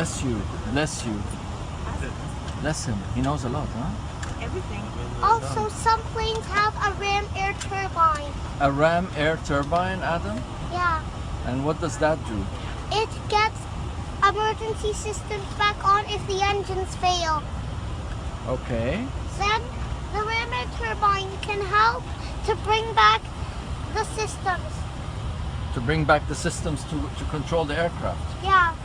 Bless you. Bless you. Bless him. He knows a lot, huh? Everything. Also, some planes have a ram air turbine. A ram air turbine, Adam? Yeah. And what does that do? It gets emergency systems back on if the engines fail. Okay. Then the ram air turbine can help to bring back the systems. To bring back the systems to control the aircraft. Yeah.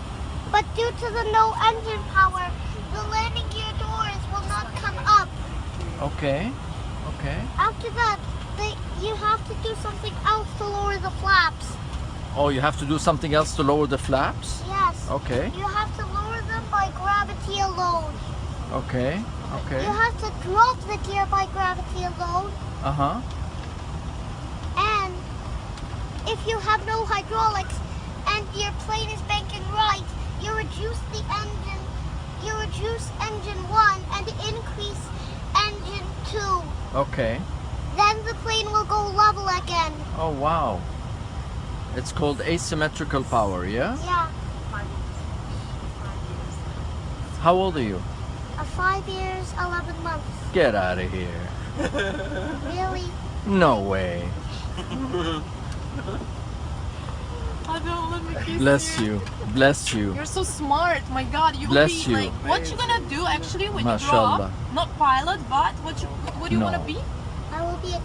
But due to the no engine power, the landing gear doors will not come up. Okay. Okay. After that, you have to do something else to lower the flaps. Oh, you have to do something else to lower the flaps? Yes. Okay. You have to lower them by gravity alone. Okay. Okay. You have to drop the gear by gravity alone. Uh-huh. And if you have no hydraulics and your plane is banking right, you reduce the engine. You reduce engine 1 and increase engine 2. Okay. Then the plane will go level again. Oh, wow. It's called asymmetrical power, yeah? Yeah. 5 years. How old are you? 5 years, 11 months. Get out of here. Really? No way. I don't let me kiss Bless you. Bless you. You're so smart. My God, you will Bless be you. like. What you gonna do actually when you grow Mashallah. up? Not pilot, but what do you No. wanna be? I will be a